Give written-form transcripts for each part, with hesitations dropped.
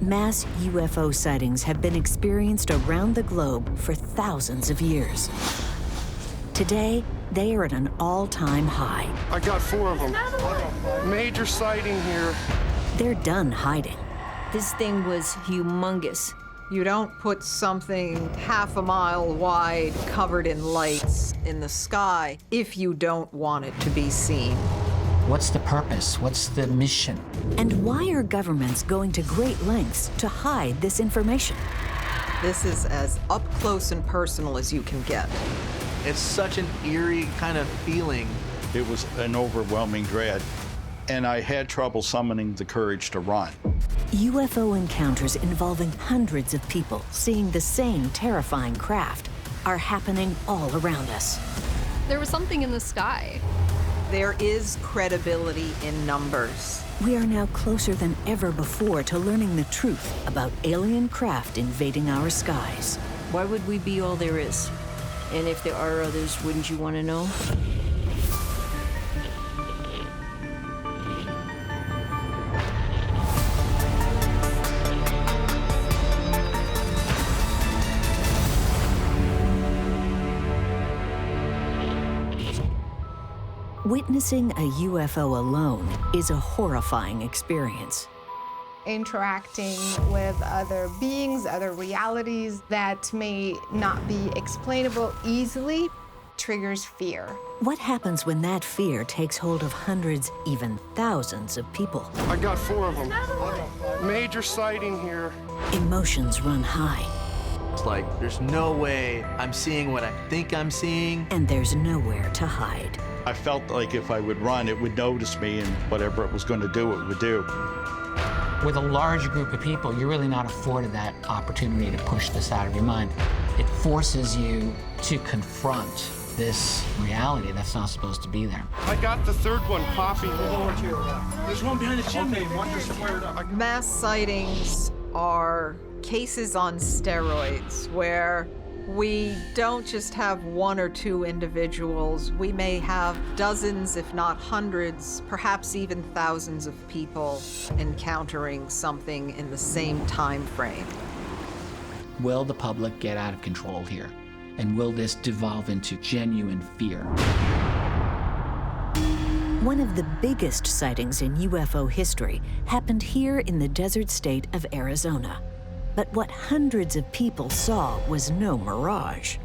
Mass UFO sightings have been experienced around the globe for thousands of years. Today, they are at an all-time high. I got 4 of them. Major sighting here. They're done hiding. This thing was humongous. You don't put something half a mile wide, covered in lights, in the sky if you don't want it to be seen. What's the purpose? What's the mission? And why are governments going to great lengths to hide this information? This is as up close and personal as you can get. It's such an eerie kind of feeling. It was an overwhelming dread, and I had trouble summoning the courage to run. UFO encounters involving hundreds of people seeing the same terrifying craft are happening all around us. There was something in the sky. There is credibility in numbers. We are now closer than ever before to learning the truth about alien craft invading our skies. Why would we be all there is? And if there are others, wouldn't you want to know? Witnessing a UFO alone is a horrifying experience. Interacting with other beings, other realities that may not be explainable easily triggers fear. What happens when that fear takes hold of hundreds, even thousands of people? I got 4 of them. Major sighting here. Emotions run high. It's like, there's no way I'm seeing what I think I'm seeing. And there's nowhere to hide. I felt like if I would run, it would notice me, and whatever it was going to do, it would do. With a large group of people, you're really not afforded that opportunity to push this out of your mind. It forces you to confront this reality that's not supposed to be there. I got the 3rd one popping. There's one behind the chimney. One just squared up. Mass sightings are cases on steroids where we don't just have 1 or 2 individuals. We may have dozens, if not hundreds, perhaps even thousands of people encountering something in the same time frame. Will the public get out of control here? And will this devolve into genuine fear? One of the biggest sightings in UFO history happened here in the desert state of Arizona. But what hundreds of people saw was no mirage.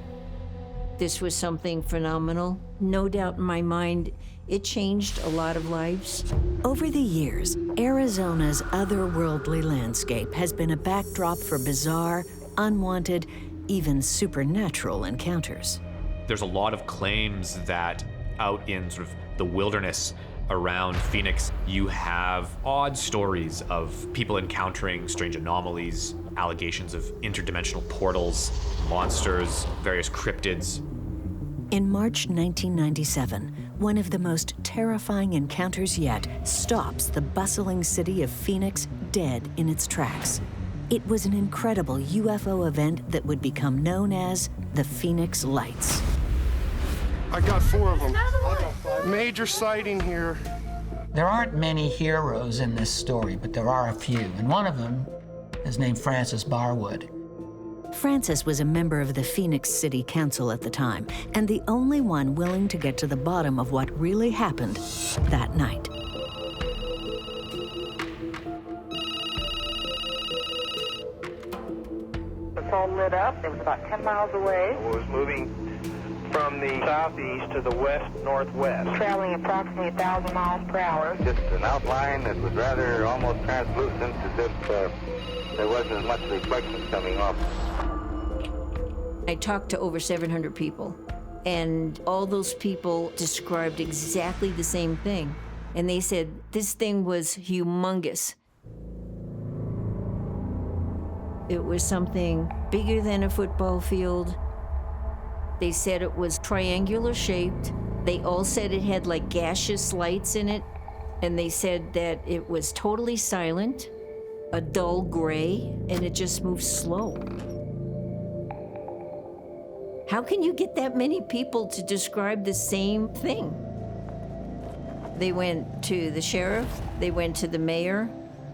This was something phenomenal. No doubt in my mind, it changed a lot of lives. Over the years, Arizona's otherworldly landscape has been a backdrop for bizarre, unwanted, even supernatural encounters. There's a lot of claims that out in sort of the wilderness around Phoenix, you have odd stories of people encountering strange anomalies, allegations of interdimensional portals, monsters, various cryptids. In March 1997, one of the most terrifying encounters yet stops the bustling city of Phoenix dead in its tracks. It was an incredible UFO event that would become known as the Phoenix Lights. I got 4 of them. Major sighting here. There aren't many heroes in this story, but there are a few, and one of them is named Francis Barwood. Francis was a member of the Phoenix City Council at the time, and the only one willing to get to the bottom of what really happened that night. It's all lit up. It was about 10 miles away. It was moving from the southeast to the west-northwest. Traveling approximately 1,000 miles per hour. Just an outline that was rather almost translucent, as if there wasn't as much reflection coming off. I talked to over 700 people, and all those people described exactly the same thing. And they said this thing was humongous. It was something bigger than a football field. They said it was triangular shaped. They all said it had like gaseous lights in it. And they said that it was totally silent, a dull gray, and it just moved slow. How can you get that many people to describe the same thing? They went to the sheriff, they went to the mayor,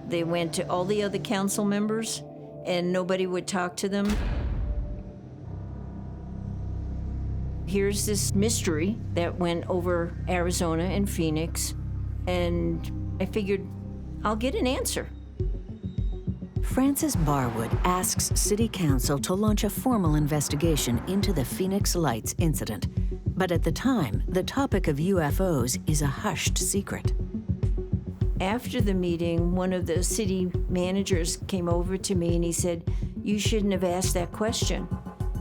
They went to all the other council members, and nobody would talk to them. Here's this mystery that went over Arizona and Phoenix, and I figured I'll get an answer. Frances Barwood asks City Council to launch a formal investigation into the Phoenix Lights incident. But at the time, the topic of UFOs is a hushed secret. After the meeting, one of the city managers came over to me and he said, "You shouldn't have asked that question."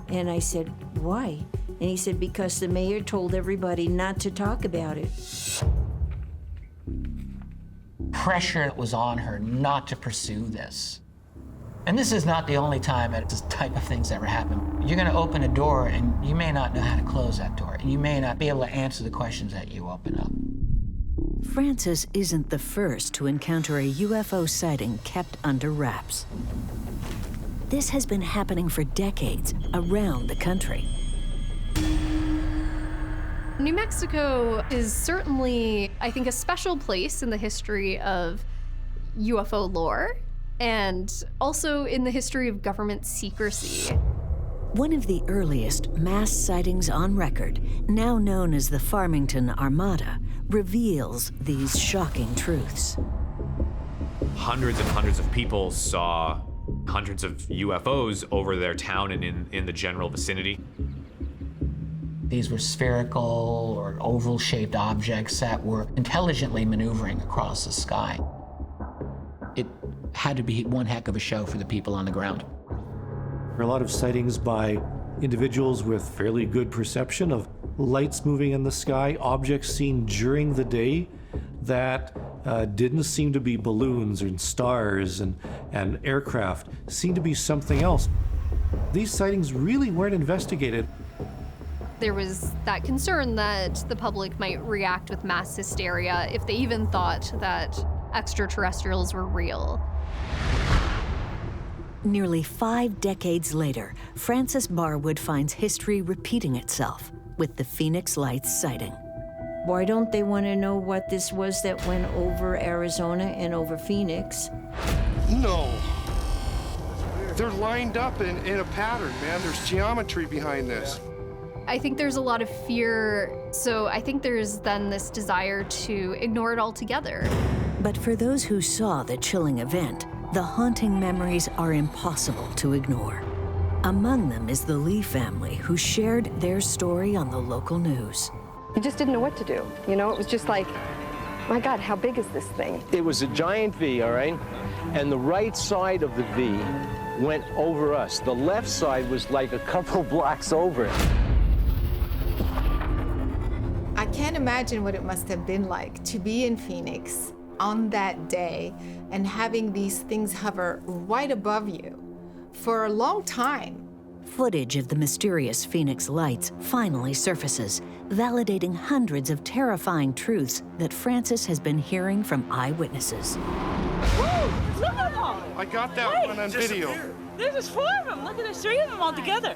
And I said, "Why?" And he said, "Because the mayor told everybody not to talk about it." Pressure was on her not to pursue this. And this is not the only time that this type of thing's ever happened. You're gonna open a door and you may not know how to close that door. You may not be able to answer the questions that you open up. Frances isn't the first to encounter a UFO sighting kept under wraps. This has been happening for decades around the country. New Mexico is certainly, I think, a special place in the history of UFO lore and also in the history of government secrecy. One of the earliest mass sightings on record, now known as the Farmington Armada, reveals these shocking truths. Hundreds and hundreds of people saw hundreds of UFOs over their town and in the general vicinity. These were spherical or oval-shaped objects that were intelligently maneuvering across the sky. It had to be one heck of a show for the people on the ground. There are a lot of sightings by individuals with fairly good perception of lights moving in the sky, objects seen during the day that didn't seem to be balloons and stars and aircraft, seemed to be something else. These sightings really weren't investigated. There was that concern that the public might react with mass hysteria if they even thought that extraterrestrials were real. Nearly 5 decades later, Frances Barwood finds history repeating itself with the Phoenix Lights sighting. Why don't they want to know what this was that went over Arizona and over Phoenix? No. They're lined up in a pattern, man. There's geometry behind this. I think there's a lot of fear, so I think there's then this desire to ignore it altogether. But for those who saw the chilling event, the haunting memories are impossible to ignore. Among them is the Lee family, who shared their story on the local news. You just didn't know what to do. You know, it was just like, my God, how big is this thing? It was a giant V, all right? And the right side of the V went over us. The left side was like a couple blocks over it. I can't imagine what it must have been like to be in Phoenix on that day and having these things hover right above you for a long time. Footage of the mysterious Phoenix Lights finally surfaces, validating hundreds of terrifying truths that Frances has been hearing from eyewitnesses. Whoa, look at them all! I got that one on video. There's just 4 of them. Look at there's 3 of them all together.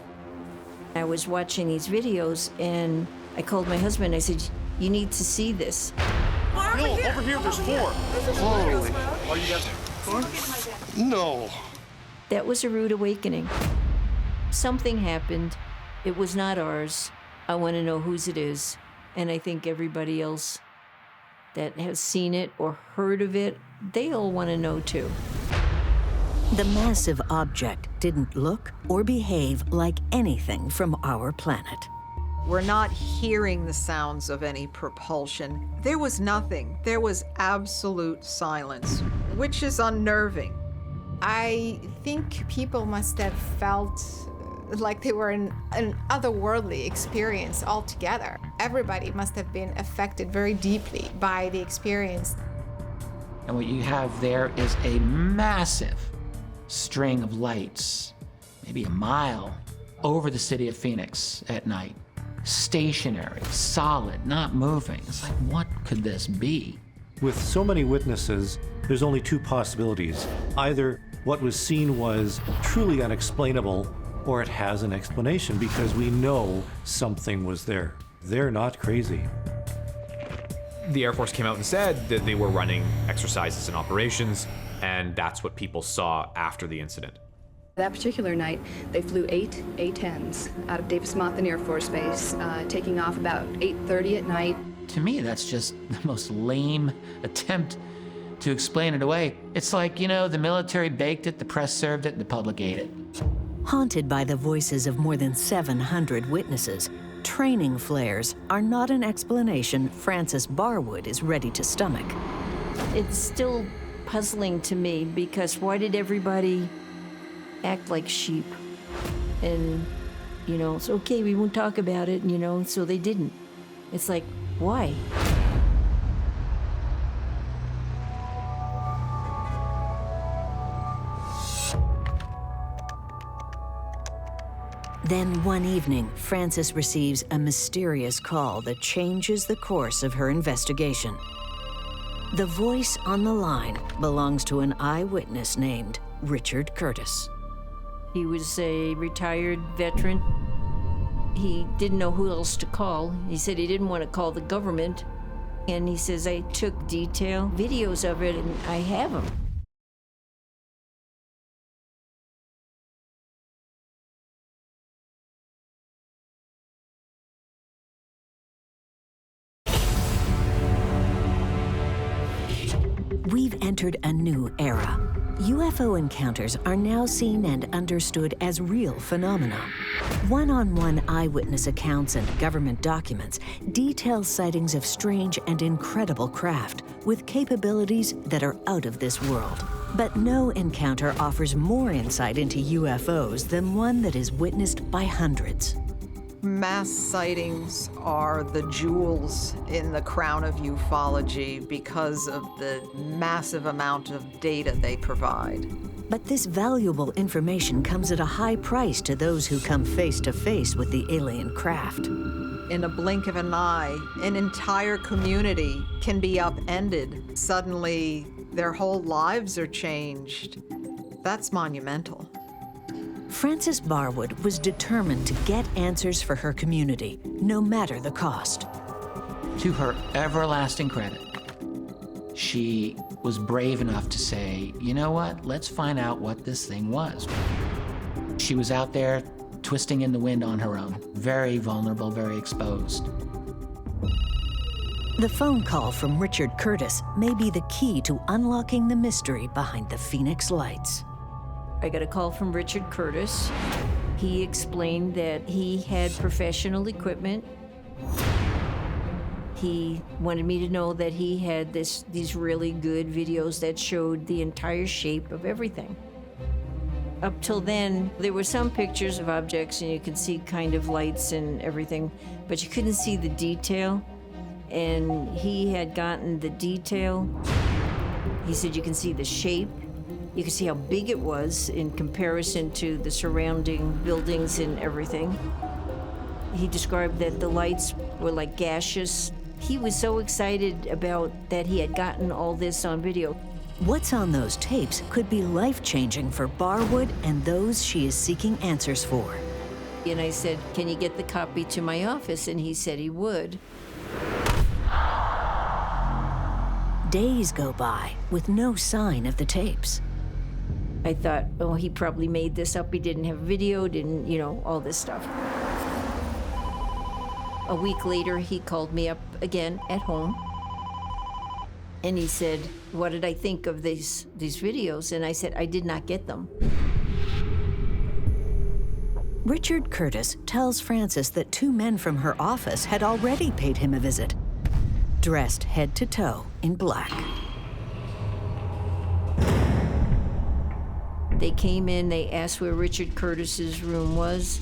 I was watching these videos and I called my husband. I said, "You need to see this." No, over here there's 4. Holy. Oh, you guys. No. That was a rude awakening. Something happened. It was not ours. I want to know whose it is. And I think everybody else that has seen it or heard of it, they all want to know too. The massive object didn't look or behave like anything from our planet. We're not hearing the sounds of any propulsion. There was nothing. There was absolute silence, which is unnerving. I think people must have felt like they were in an otherworldly experience altogether. Everybody must have been affected very deeply by the experience. And what you have there is a massive string of lights, maybe a mile, over the city of Phoenix at night. Stationary, solid, not moving. It's like, what could this be? With so many witnesses, there's only 2 possibilities. Either what was seen was truly unexplainable, or it has an explanation because we know something was there. They're not crazy. The Air Force came out and said that they were running exercises and operations And that's what people saw after the incident. That particular night, they flew 8 A-10s out of Davis-Monthan Air Force Base, taking off about 8:30 at night. To me, that's just the most lame attempt to explain it away. It's like, you know, the military baked it, the press served it, and the public ate it. Haunted by the voices of more than 700 witnesses, training flares are not an explanation Frances Barwood is ready to stomach. It's still puzzling to me because why did everybody act like sheep? And, you know, it's okay, we won't talk about it, you know, so they didn't. It's like, why? Then one evening, Frances receives a mysterious call that changes the course of her investigation. The voice on the line belongs to an eyewitness named Richard Curtis. He was a retired veteran. He didn't know who else to call. He said he didn't want to call the government. And he says, I took detailed videos of it and I have them. We've entered a new era. UFO encounters are now seen and understood as real phenomena. One-on-one eyewitness accounts and government documents detail sightings of strange and incredible craft with capabilities that are out of this world. But no encounter offers more insight into UFOs than one that is witnessed by hundreds. Mass sightings are the jewels in the crown of ufology because of the massive amount of data they provide. But this valuable information comes at a high price to those who come face to face with the alien craft. In a blink of an eye, an entire community can be upended. Suddenly, their whole lives are changed. That's monumental. Frances Barwood was determined to get answers for her community, no matter the cost. To her everlasting credit, she was brave enough to say, you know what, let's find out what this thing was. She was out there twisting in the wind on her own, very vulnerable, very exposed. The phone call from Richard Curtis may be the key to unlocking the mystery behind the Phoenix lights. I got a call from Richard Curtis. He explained that he had professional equipment. He wanted me to know that he had these really good videos that showed the entire shape of everything. Up till then, there were some pictures of objects and you could see kind of lights and everything, but you couldn't see the detail. And he had gotten the detail. He said you can see the shape. You can see how big it was in comparison to the surrounding buildings and everything. He described that the lights were like gaseous. He was so excited about that he had gotten all this on video. What's on those tapes could be life-changing for Barwood and those she is seeking answers for. And I said, can you get the copy to my office? And he said he would. Days go by with no sign of the tapes. I thought, oh, he probably made this up. He didn't have video, didn't, you know, all this stuff. A week later, he called me up again at home. And he said, what did I think of these videos? And I said, I did not get them. Richard Curtis tells Frances that 2 men from her office had already paid him a visit, dressed head to toe in black. They came in, they asked where Richard Curtis's room was.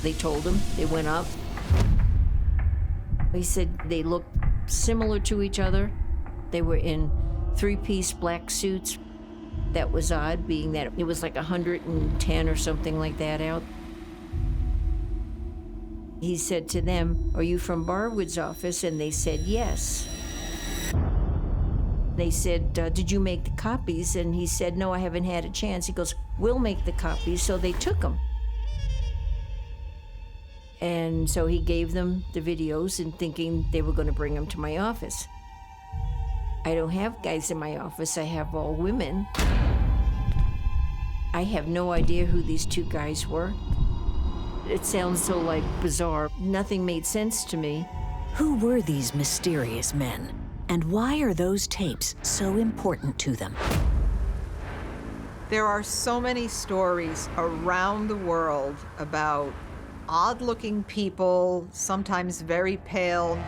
They told him, they went up. They said they looked similar to each other. They were in 3-piece black suits. That was odd, being that it was like 110 or something like that out. He said to them, are you from Barwood's office? And they said yes. They said, did you make the copies? And he said, no, I haven't had a chance. He goes, we'll make the copies. So they took them. And so he gave them the videos and thinking they were going to bring them to my office. I don't have guys in my office, I have all women. I have no idea who these two guys were. It sounds so, like, bizarre. Nothing made sense to me. Who were these mysterious men? And why are those tapes so important to them? There are so many stories around the world about odd-looking people, sometimes very pale,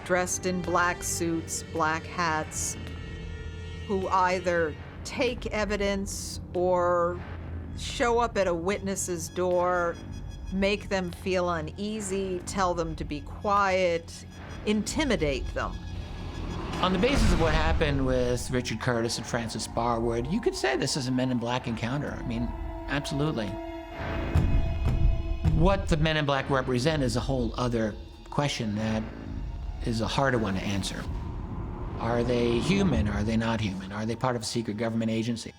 dressed in black suits, black hats, who either take evidence or show up at a witness's door, make them feel uneasy, tell them to be quiet, intimidate them. On the basis of what happened with Richard Curtis and Francis Barwood, you could say this is a Men in Black encounter. I mean, absolutely. What the Men in Black represent is a whole other question that is a harder one to answer. Are they human? Are they not human? Are they part of a secret government agency?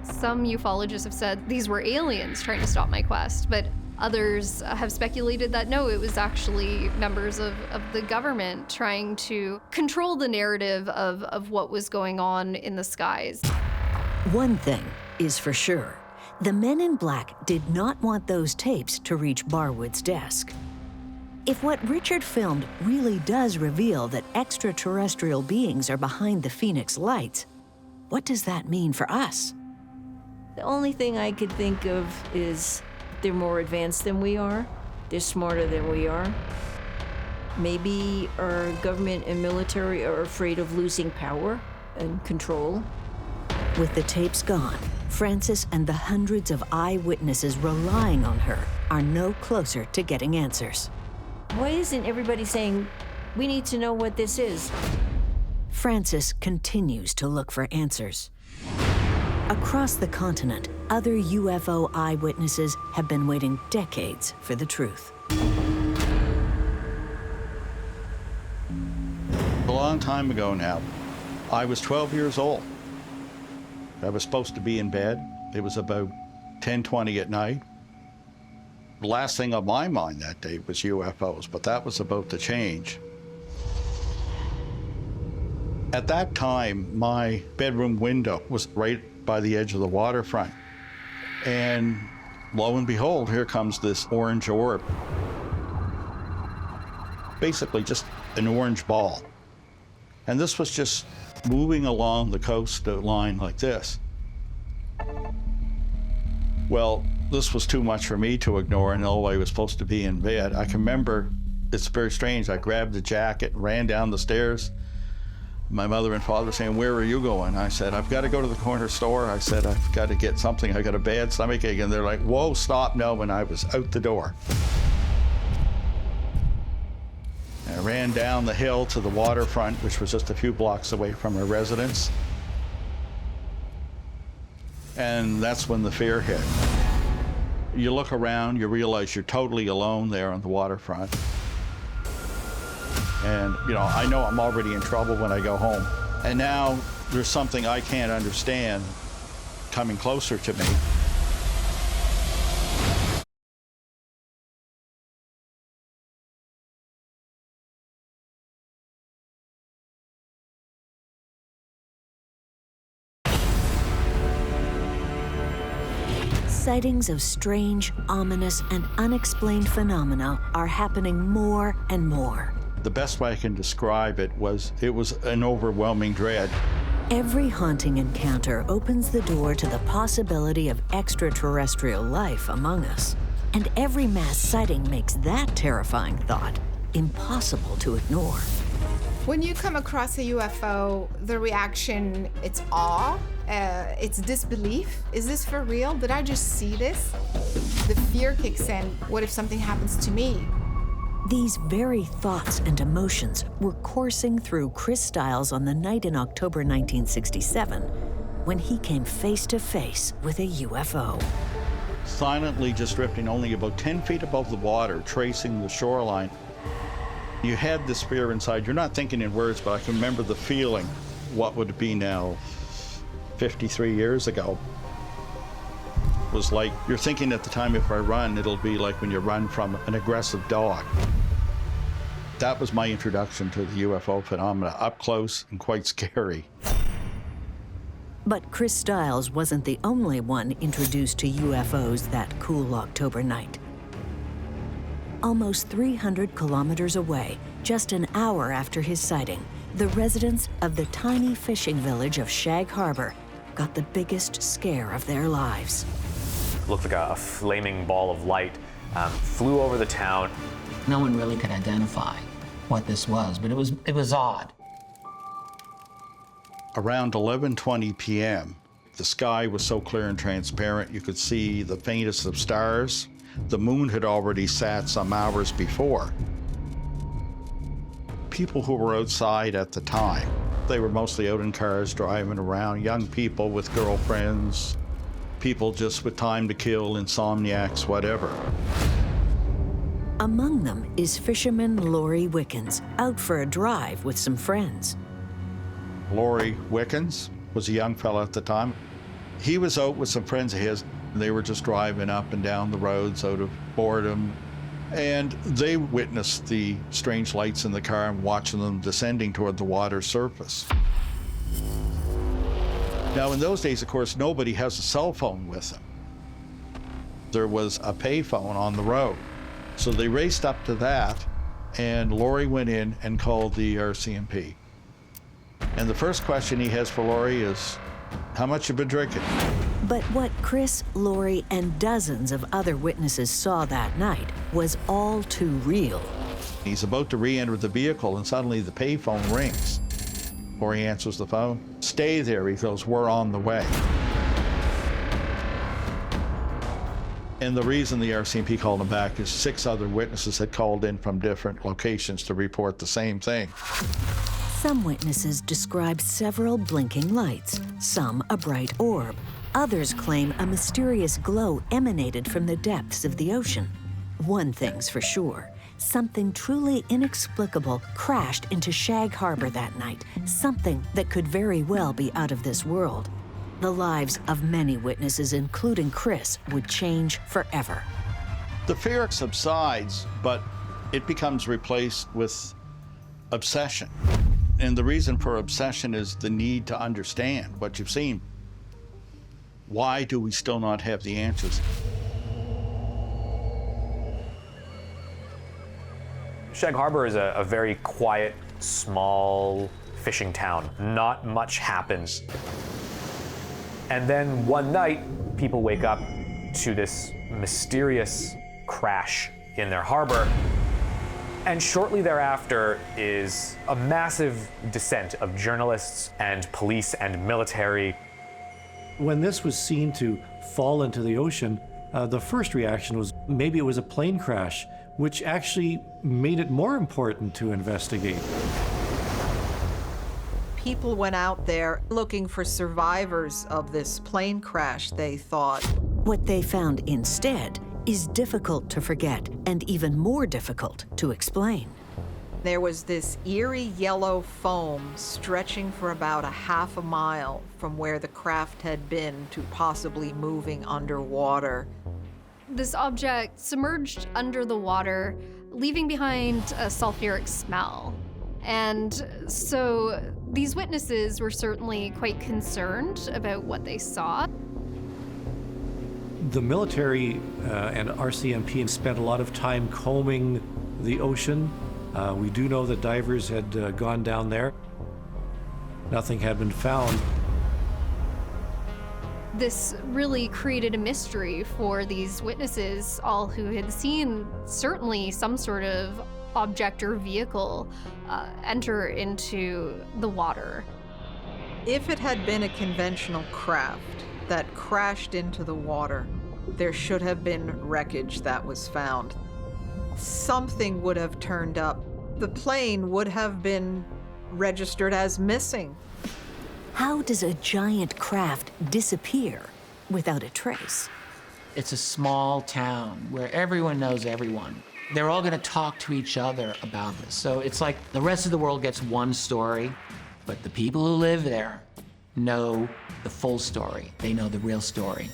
Some ufologists have said these were aliens trying to stop my quest, but others have speculated that no, it was actually members of the government trying to control the narrative of what was going on in the skies. One thing is for sure. The Men in Black did not want those tapes to reach Barwood's desk. If what Richard filmed really does reveal that extraterrestrial beings are behind the Phoenix lights, what does that mean for us? The only thing I could think of is they're more advanced than we are. They're smarter than we are. Maybe our government and military are afraid of losing power and control. With the tapes gone, Frances and the hundreds of eyewitnesses relying on her are no closer to getting answers. Why isn't everybody saying, we need to know what this is? Frances continues to look for answers. Across the continent, other UFO eyewitnesses have been waiting decades for the truth. A long time ago now, I was 12 years old. I was supposed to be in bed. It was about 10:20 at night. The last thing on my mind that day was UFOs, but that was about to change. At that time, my bedroom window was right by the edge of the waterfront. And lo and behold, here comes this orange orb. Basically just an orange ball. And this was just moving along the coastline like this. Well, this was too much for me to ignore, and although I was supposed to be in bed, I can remember, it's very strange, I grabbed the jacket, ran down the stairs. My mother and father were saying, where are you going? I said, I've got to go to the corner store. I said, I've got to get something. I got a bad stomachache. And they're like, whoa, stop, no. And I was out the door. And I ran down the hill to the waterfront, which was just a few blocks away from our residence. And that's when the fear hit. You look around, you realize you're totally alone there on the waterfront. And, you know I'm already in trouble when I go home. And now there's something I can't understand coming closer to me. Sightings of strange, ominous, and unexplained phenomena are happening more and more. The best way I can describe it was an overwhelming dread. Every haunting encounter opens the door to the possibility of extraterrestrial life among us. And every mass sighting makes that terrifying thought impossible to ignore. When you come across a UFO, the reaction, it's awe, it's disbelief. Is this for real? Did I just see this? The fear kicks in. What if something happens to me? These very thoughts and emotions were coursing through Chris Stiles on the night in October 1967, when he came face to face with a UFO. Silently just drifting only about 10 feet above the water, tracing the shoreline. You had this fear inside. You're not thinking in words, but I can remember the feeling. What would it be now, 53 years ago? It was like, you're thinking at the time, if I run, it'll be like when you run from an aggressive dog. That was my introduction to the UFO phenomena, up close and quite scary. But Chris Stiles wasn't the only one introduced to UFOs that cool October night. Almost 300 kilometers away, just an hour after his sighting, the residents of the tiny fishing village of Shag Harbor got the biggest scare of their lives. Looked like a flaming ball of light, flew over the town. No one really could identify what this was, but it was odd. Around 11:20 p.m., the sky was so clear and transparent you could see the faintest of stars. The moon had already sat some hours before. People who were outside at the time, they were mostly out in cars driving around, young people with girlfriends, people just with time to kill, insomniacs, whatever. Among them is fisherman Laurie Wickens, out for a drive with some friends. Laurie Wickens was a young fella at the time. He was out with some friends of his. They were just driving up and down the roads out of boredom, and they witnessed the strange lights in the car and watching them descending toward the water surface. Now, in those days, of course, nobody has a cell phone with them. There was a payphone on the road. So they raced up to that, and Laurie went in and called the RCMP. And the first question he has for Laurie is, how much you been drinking? But what Chris, Laurie, and dozens of other witnesses saw that night was all too real. He's about to re-enter the vehicle, and suddenly the payphone rings. Laurie answers the phone. Stay there, he goes, we're on the way. And the reason the RCMP called him back is 6 other witnesses had called in from different locations to report the same thing. Some witnesses describe several blinking lights, some a bright orb. Others claim a mysterious glow emanated from the depths of the ocean. One thing's for sure, something truly inexplicable crashed into Shag Harbor that night, something that could very well be out of this world. The lives of many witnesses, including Chris, would change forever. The fear subsides, but it becomes replaced with obsession. And the reason for obsession is the need to understand what you've seen. Why do we still not have the answers? Shag Harbor is a very quiet, small fishing town. Not much happens. And then one night, people wake up to this mysterious crash in their harbor. And shortly thereafter is a massive descent of journalists and police and military. When this was seen to fall into the ocean, the first reaction was maybe it was a plane crash, which actually made it more important to investigate. People went out there looking for survivors of this plane crash, they thought. What they found instead is difficult to forget and even more difficult to explain. There was this eerie yellow foam stretching for about a half a mile from where the craft had been to possibly moving underwater. This object submerged under the water, leaving behind a sulfuric smell. And so these witnesses were certainly quite concerned about what they saw. The military and RCMP spent a lot of time combing the ocean. We do know that divers had gone down there. Nothing had been found. This really created a mystery for these witnesses, all who had seen certainly some sort of object or vehicle enter into the water. If it had been a conventional craft that crashed into the water, there should have been wreckage that was found. Something would have turned up. The plane would have been registered as missing. How does a giant craft disappear without a trace? It's a small town where everyone knows everyone. They're all going to talk to each other about this. So it's like the rest of the world gets one story, but the people who live there know the full story. They know the real story.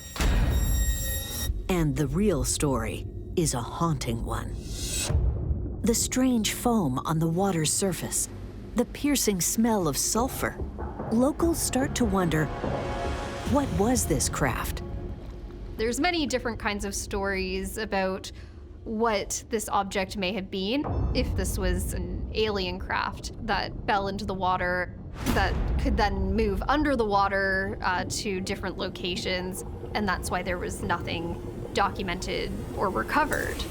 And the real story is a haunting one. The strange foam on the water's surface, the piercing smell of sulfur. Locals start to wonder, what was this craft? There's many different kinds of stories about what this object may have been. If this was an alien craft that fell into the water, that could then move under the water to different locations, and that's why there was nothing documented or recovered.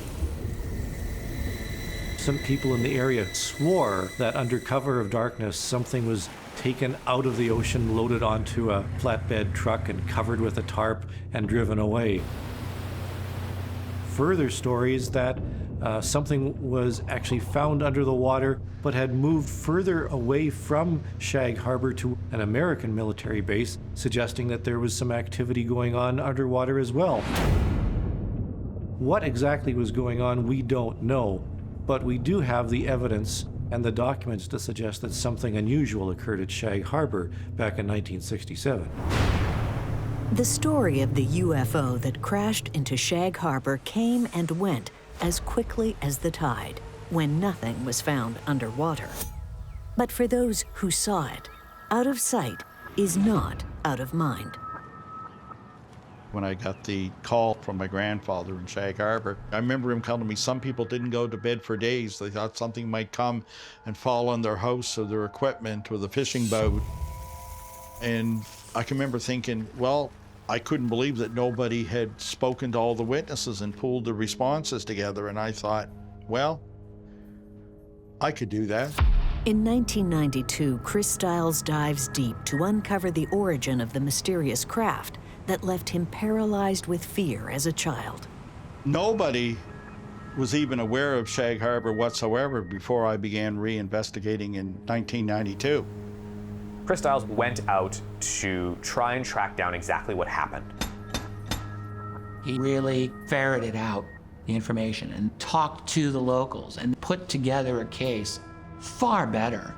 Some people in the area swore that under cover of darkness, something was taken out of the ocean, loaded onto a flatbed truck and covered with a tarp and driven away. Further stories that something was actually found under the water but had moved further away from Shag Harbor to an American military base, suggesting that there was some activity going on underwater as well. What exactly was going on, we don't know, but we do have the evidence and the documents to suggest that something unusual occurred at Shag Harbor back in 1967. The story of the UFO that crashed into Shag Harbor came and went as quickly as the tide, when nothing was found underwater. But for those who saw it, out of sight is not out of mind. When I got the call from my grandfather in Shag Harbor, I remember him telling me some people didn't go to bed for days. They thought something might come and fall on their house or their equipment or the fishing boat. And I can remember thinking, well, I couldn't believe that nobody had spoken to all the witnesses and pulled the responses together. And I thought, well, I could do that. In 1992, Chris Stiles dives deep to uncover the origin of the mysterious craft that left him paralyzed with fear as a child. Nobody was even aware of Shag Harbor whatsoever before I began re-investigating in 1992. Chris Stiles went out to try and track down exactly what happened. He really ferreted out the information and talked to the locals and put together a case far better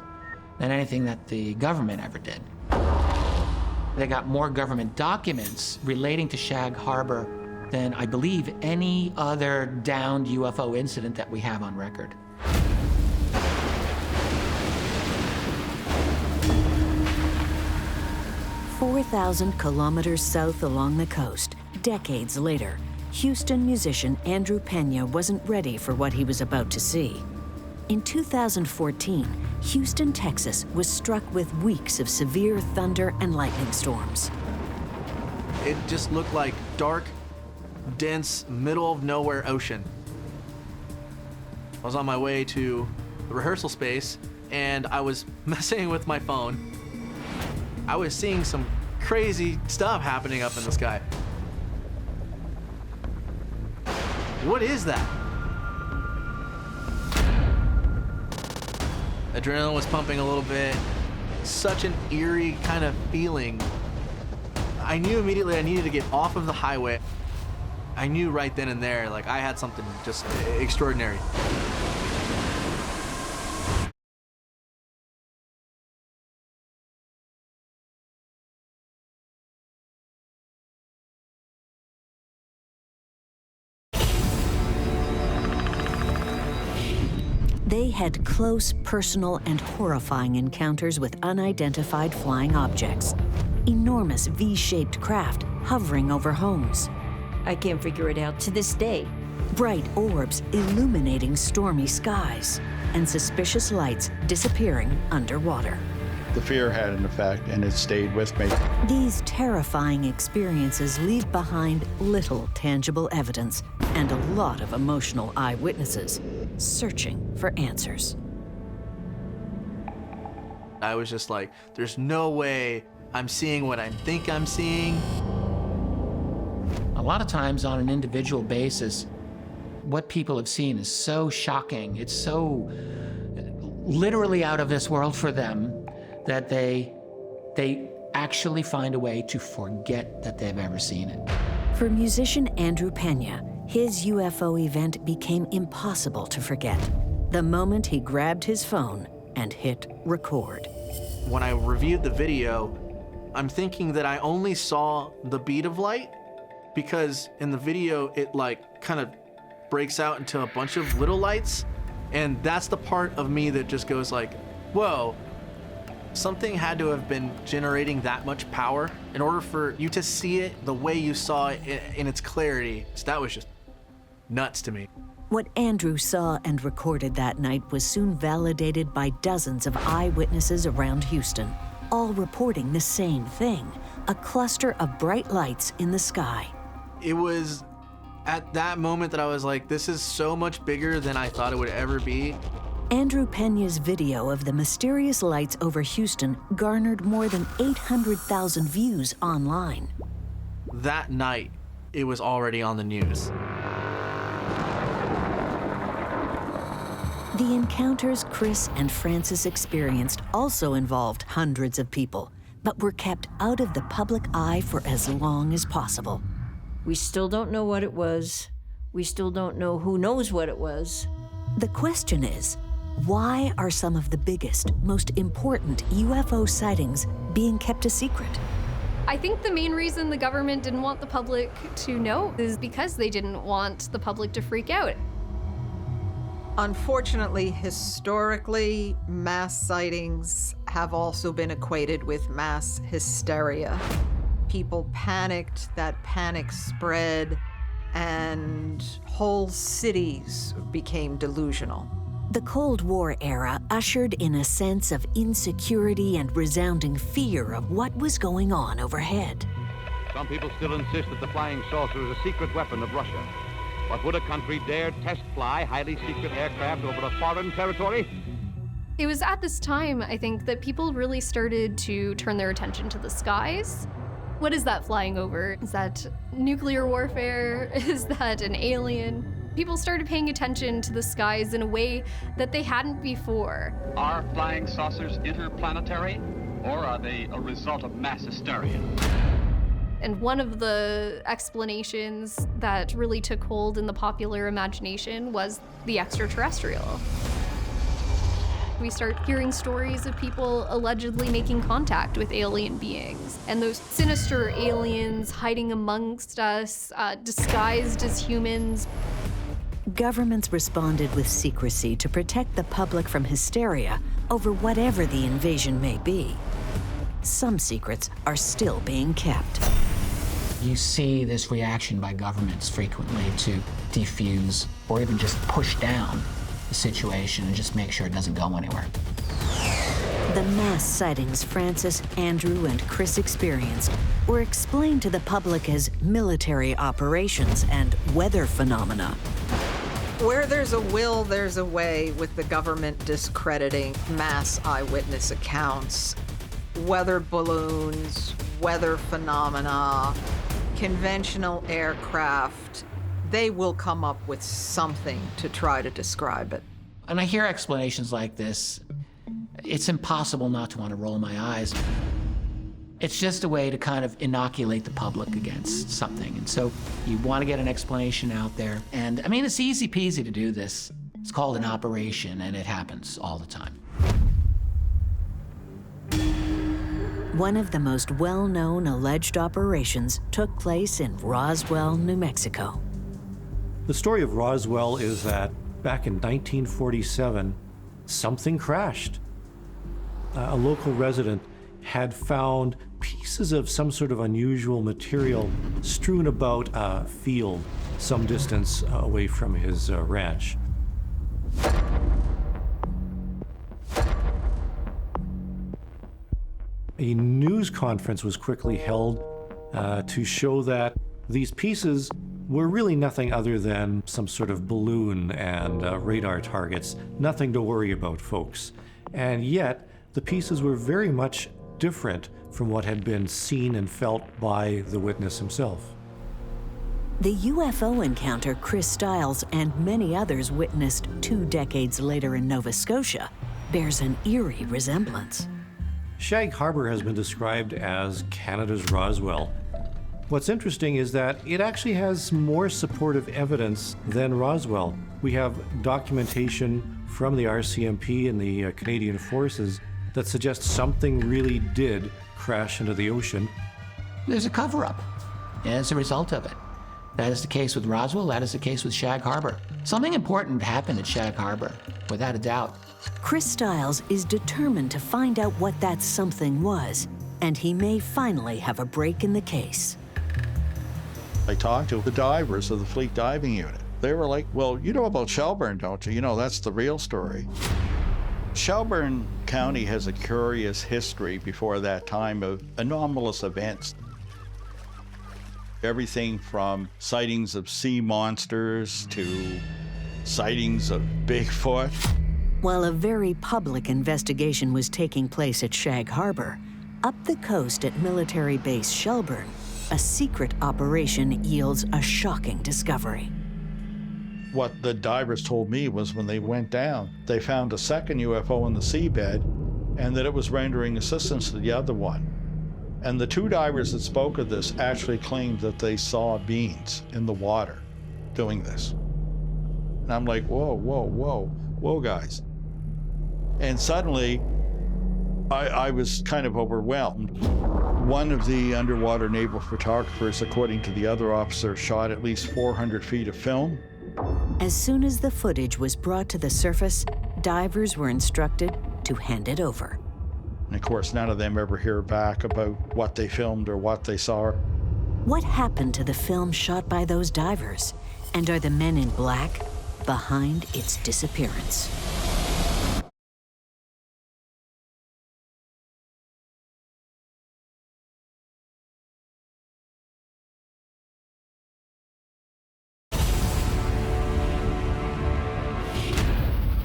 than anything that the government ever did. They got more government documents relating to Shag Harbor than, I believe, any other downed UFO incident that we have on record. "4,000 kilometers south along the coast, decades later, Houston musician Andrew Pena wasn't ready for what he was about to see. In 2014, Houston, Texas was struck with weeks of severe thunder and lightning storms. It just looked like dark, dense, middle of nowhere ocean. I was on my way to the rehearsal space and I was messing with my phone. I was seeing some crazy stuff happening up in the sky. What is that? Adrenaline was pumping a little bit. Such an eerie kind of feeling. I knew immediately I needed to get off of the highway. I knew right then and there, like I had something just extraordinary. They had close, personal, and horrifying encounters with unidentified flying objects. Enormous V-shaped craft hovering over homes. I can't figure it out to this day. Bright orbs illuminating stormy skies, and suspicious lights disappearing underwater. The fear had an effect, and it stayed with me. These terrifying experiences leave behind little tangible evidence and a lot of emotional eyewitnesses searching for answers. I was just like, there's no way I'm seeing what I think I'm seeing. A lot of times on an individual basis, what people have seen is so shocking. It's so literally out of this world for them that they actually find a way to forget that they've ever seen it. For musician Andrew Pena, his UFO event became impossible to forget. The moment he grabbed his phone and hit record. When I reviewed the video, I'm thinking that I only saw the bead of light because in the video it like kind of breaks out into a bunch of little lights And that's the part of me that just goes like, whoa, something had to have been generating that much power in order for you to see it the way you saw it in its clarity. So that was just nuts to me. What Andrew saw and recorded that night was soon validated by dozens of eyewitnesses around Houston, all reporting the same thing, a cluster of bright lights in the sky. It was at that moment that I was like, this is so much bigger than I thought it would ever be. Andrew Pena's video of the mysterious lights over Houston garnered more than 800,000 views online. That night, it was already on the news. The encounters Chris and Francis experienced also involved hundreds of people, but were kept out of the public eye for as long as possible. We still don't know what it was. We still don't know who knows what it was. The question is, why are some of the biggest, most important UFO sightings being kept a secret? I think the main reason the government didn't want the public to know is because they didn't want the public to freak out. Unfortunately, historically, mass sightings have also been equated with mass hysteria. People panicked, that panic spread, and whole cities became delusional. The Cold War era ushered in a sense of insecurity and resounding fear of what was going on overhead. Some people still insist that the flying saucer is a secret weapon of Russia. But would a country dare test fly highly secret aircraft over a foreign territory? It was at this time, I think, that people really started to turn their attention to the skies. What is that flying over? Is that nuclear warfare? Is that an alien? People started paying attention to the skies in a way that they hadn't before. Are flying saucers interplanetary, or are they a result of mass hysteria? And one of the explanations that really took hold in the popular imagination was the extraterrestrial. We start hearing stories of people allegedly making contact with alien beings, and those sinister aliens hiding amongst us, disguised as humans. Governments responded with secrecy to protect the public from hysteria over whatever the invasion may be. Some secrets are still being kept. You see this reaction by governments frequently to defuse or even just push down the situation and just make sure it doesn't go anywhere. The mass sightings Francis, Andrew, and Chris experienced were explained to the public as military operations and weather phenomena. Where there's a will, there's a way, with the government discrediting mass eyewitness accounts, weather balloons, weather phenomena, conventional aircraft. They will come up with something to try to describe it. And I hear explanations like this. It's impossible not to want to roll my eyes. It's just a way to kind of inoculate the public against something. And so you want to get an explanation out there. And I mean, it's easy peasy to do this. It's called an operation, and it happens all the time. One of the most well-known alleged operations took place in Roswell, New Mexico. The story of Roswell is that back in 1947, something crashed. A local resident had found pieces of some sort of unusual material strewn about a field some distance away from his ranch. A news conference was quickly held to show that these pieces were really nothing other than some sort of balloon and radar targets. Nothing to worry about, folks. And yet, the pieces were very much different from what had been seen and felt by the witness himself. The UFO encounter Chris Stiles and many others witnessed 2 decades later in Nova Scotia bears an eerie resemblance. Shag Harbor has been described as Canada's Roswell. What's interesting is that it actually has more supportive evidence than Roswell. We have documentation from the RCMP and the Canadian Forces that suggests something really did crash into the ocean. There's a cover-up as a result of it. That is the case with Roswell, that is the case with Shag Harbor. Something important happened at Shag Harbor, without a doubt. Chris Stiles is determined to find out what that something was, and he may finally have a break in the case. I talked to the divers of the Fleet Diving Unit. They were like, well, you know about Shelburne, don't you? You know, that's the real story. Shelburne County has a curious history before that time of anomalous events. Everything from sightings of sea monsters to sightings of Bigfoot. While a very public investigation was taking place at Shag Harbor, up the coast at Military Base Shelburne, a secret operation yields a shocking discovery. What the divers told me was when they went down, they found a second UFO in the seabed and that it was rendering assistance to the other one. And the two divers that spoke of this actually claimed that they saw beings in the water doing this. And I'm like, whoa, whoa, whoa, whoa, guys. And suddenly, I was kind of overwhelmed. One of the underwater naval photographers, according to the other officer, shot at least 400 feet of film. As soon as the footage was brought to the surface, divers were instructed to hand it over. And of course, none of them ever hear back about what they filmed or what they saw. What happened to the film shot by those divers? And are the men in black behind its disappearance?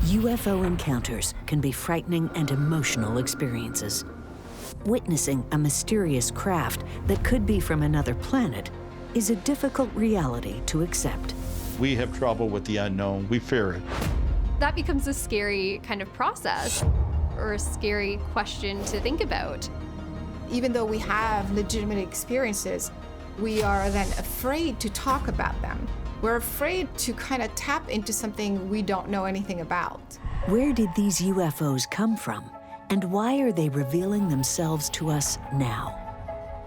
UFO encounters can be frightening and emotional experiences. Witnessing a mysterious craft that could be from another planet is a difficult reality to accept. We have trouble with the unknown. We fear it. That becomes a scary kind of process, or a scary question to think about. Even though we have legitimate experiences, we are then afraid to talk about them. We're afraid to kind of tap into something we don't know anything about. Where did these UFOs come from? And why are they revealing themselves to us now?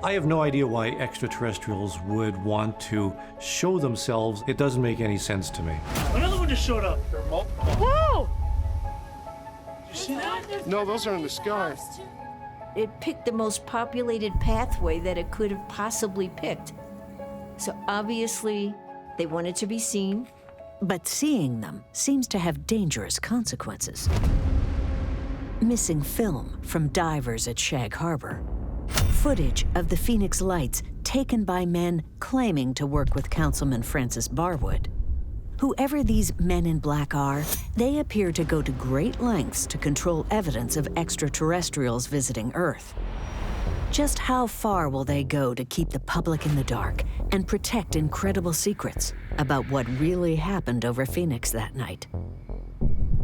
I have no idea why extraterrestrials would want to show themselves. It doesn't make any sense to me. Another one just showed up. Whoa! Did you see that? No, those are in the sky. It picked the most populated pathway that it could have possibly picked. So obviously, they wanted to be seen. But seeing them seems to have dangerous consequences. Missing film from divers at Shag Harbor. Footage of the Phoenix Lights taken by men claiming to work with Councilman Francis Barwood. Whoever these men in black are, they appear to go to great lengths to control evidence of extraterrestrials visiting Earth. Just how far will they go to keep the public in the dark and protect incredible secrets about what really happened over Phoenix that night?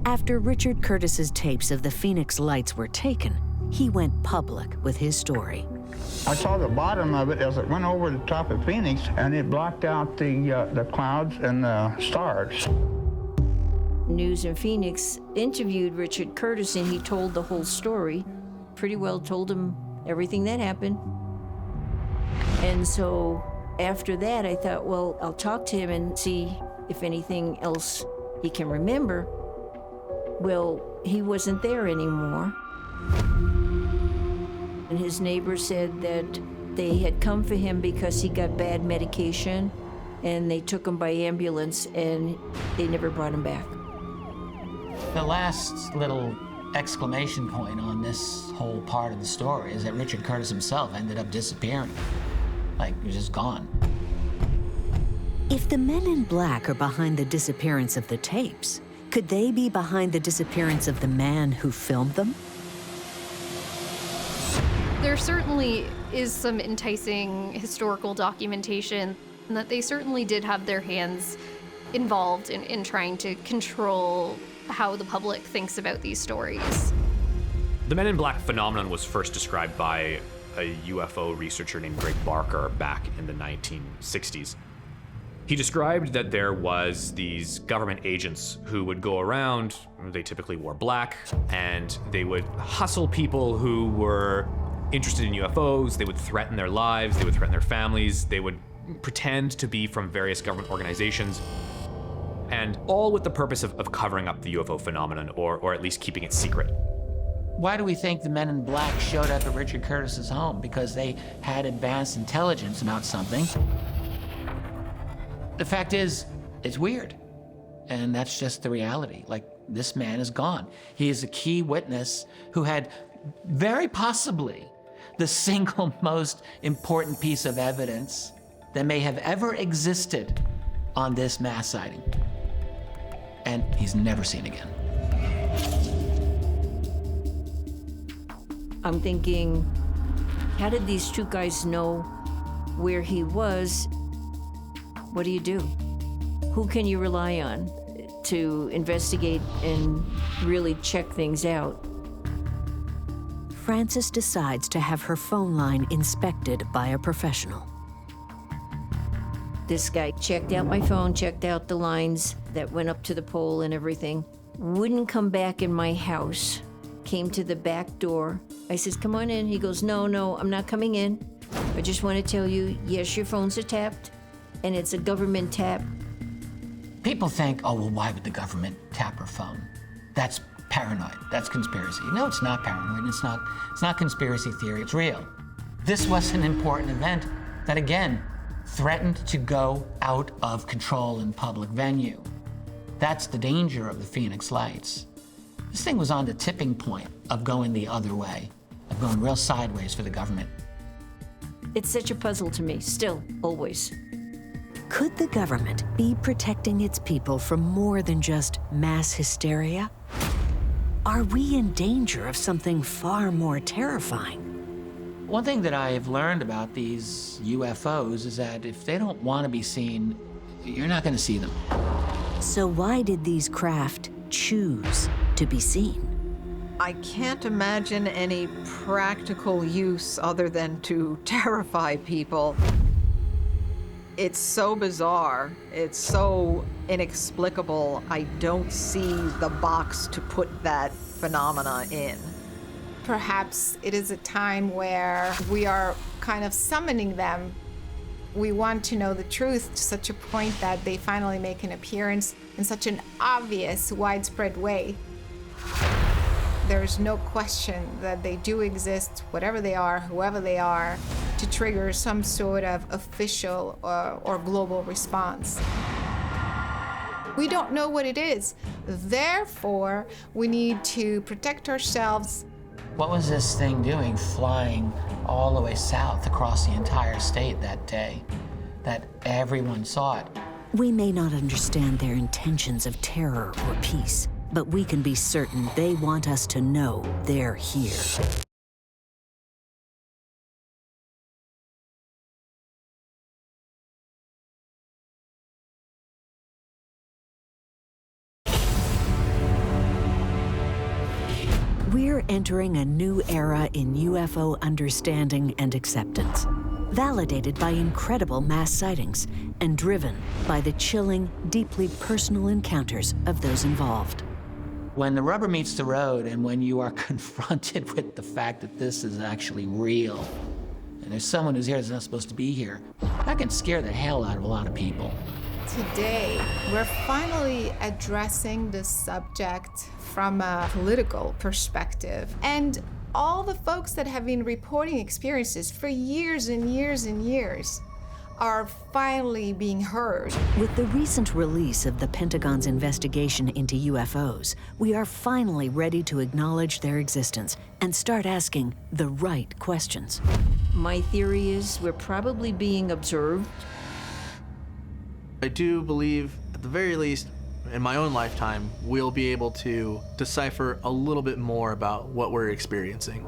After Richard Curtis's tapes of the Phoenix Lights were taken, he went public with his story. I saw the bottom of it as it went over the top of Phoenix, and it blocked out the clouds and the stars. News in Phoenix interviewed Richard Curtis, and he told the whole story. Pretty well told him everything that happened. And so after that, I thought, well, I'll talk to him and see if anything else he can remember. Well, he wasn't there anymore. And his neighbor said that they had come for him because he got bad medication, and they took him by ambulance, and they never brought him back. The last little exclamation point on this whole part of the story is that Richard Curtis himself ended up disappearing. Like, he was just gone. If the men in black are behind the disappearance of the tapes, could they be behind the disappearance of the man who filmed them? There certainly is some enticing historical documentation that they certainly did have their hands involved in trying to control how the public thinks about these stories. The Men in Black phenomenon was first described by a UFO researcher named Greg Barker back in the 1960s. He described that there was these government agents who would go around, they typically wore black, and they would hustle people who were interested in UFOs, they would threaten their lives, they would threaten their families, they would pretend to be from various government organizations, and all with the purpose of covering up the UFO phenomenon, or at least keeping it secret. Why do we think the men in black showed up at Richard Curtis's home? Because they had advanced intelligence about something. The fact is, it's weird. And that's just the reality. Like, this man is gone. He is a key witness who had very possibly the single most important piece of evidence that may have ever existed on this mass sighting. And he's never seen again. I'm thinking, how did these two guys know where he was? What do you do? Who can you rely on to investigate and really check things out? Frances decides to have her phone line inspected by a professional. This guy checked out my phone, checked out the lines that went up to the pole and everything. Wouldn't come back in my house. Came to the back door. I says, come on in. He goes, no, I'm not coming in. I just want to tell you, yes, your phones are tapped, and it's a government tap. People think, oh, well, why would the government tap her phone? That's paranoid. That's conspiracy. No, it's not paranoid. It's not conspiracy theory. It's real. This was an important event that, again, threatened to go out of control in public venue. That's the danger of the Phoenix Lights. This thing was on the tipping point of going the other way, of going real sideways for the government. It's such a puzzle to me, still, always. Could the government be protecting its people from more than just mass hysteria? Are we in danger of something far more terrifying? One thing that I have learned about these UFOs is that if they don't want to be seen, you're not going to see them. So why did these craft choose to be seen? I can't imagine any practical use other than to terrify people. It's so bizarre. It's so inexplicable. I don't see the box to put that phenomena in. Perhaps it is a time where we are kind of summoning them. We want to know the truth to such a point that they finally make an appearance in such an obvious, widespread way. There's no question that they do exist, whatever they are, whoever they are, to trigger some sort of official or global response. We don't know what it is. Therefore, we need to protect ourselves. What was this thing doing, flying all the way south across the entire state that day, that everyone saw it? We may not understand their intentions of terror or peace, but we can be certain they want us to know they're here. We're entering a new era in UFO understanding and acceptance, validated by incredible mass sightings and driven by the chilling, deeply personal encounters of those involved. When the rubber meets the road and when you are confronted with the fact that this is actually real, and there's someone who's here that's not supposed to be here, that can scare the hell out of a lot of people. Today, we're finally addressing this subject from a political perspective. And all the folks that have been reporting experiences for years and years and years are finally being heard. With the recent release of the Pentagon's investigation into UFOs, we are finally ready to acknowledge their existence and start asking the right questions. My theory is we're probably being observed. I do believe, at the very least, in my own lifetime, we'll be able to decipher a little bit more about what we're experiencing.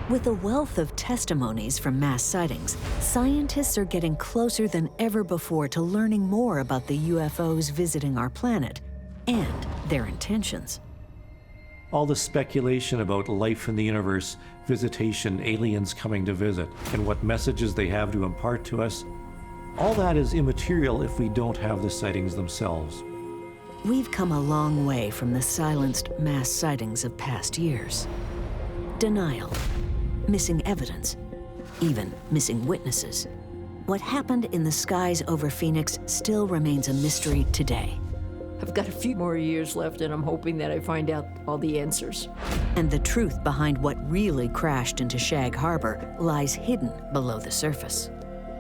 With a wealth of testimonies from mass sightings, scientists are getting closer than ever before to learning more about the UFOs visiting our planet and their intentions. All the speculation about life in the universe, visitation, aliens coming to visit, and what messages they have to impart to us, all that is immaterial if we don't have the sightings themselves. We've come a long way from the silenced mass sightings of past years. Denial, missing evidence, even missing witnesses. What happened in the skies over Phoenix still remains a mystery today. I've got a few more years left, and I'm hoping that I find out all the answers. And the truth behind what really crashed into Shag Harbor lies hidden below the surface.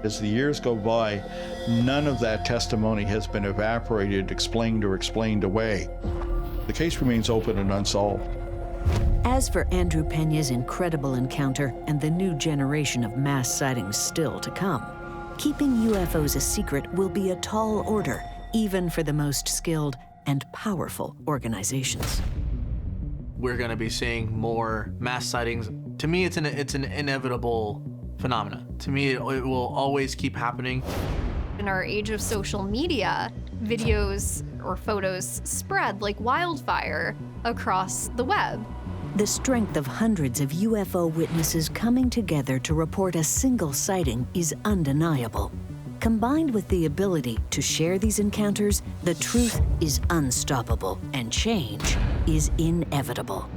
As the years go by, none of that testimony has been evaporated, explained, or explained away. The case remains open and unsolved. As for Andrew Pena's incredible encounter and the new generation of mass sightings still to come, keeping UFOs a secret will be a tall order, even for the most skilled and powerful organizations. We're going to be seeing more mass sightings. To me, it's an inevitable phenomena. To me, it will always keep happening. In our age of social media, videos or photos spread like wildfire across the web. The strength of hundreds of UFO witnesses coming together to report a single sighting is undeniable. Combined with the ability to share these encounters, the truth is unstoppable and change is inevitable.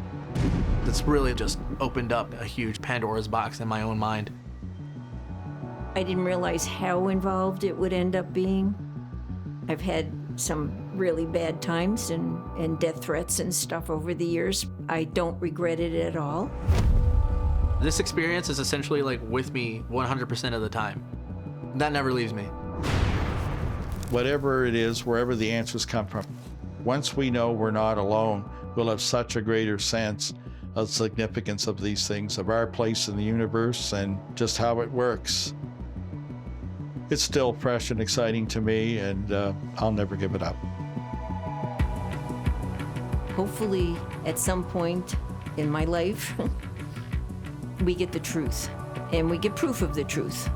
It's really just opened up a huge Pandora's box in my own mind. I didn't realize how involved it would end up being. I've had some really bad times and death threats and stuff over the years. I don't regret it at all. This experience is essentially like with me 100% of the time. That never leaves me. Whatever it is, wherever the answers come from, once we know we're not alone, we'll have such a greater sense of the significance of these things, of our place in the universe, and just how it works. It's still fresh and exciting to me, and I'll never give it up. Hopefully, at some point in my life, we get the truth, and we get proof of the truth.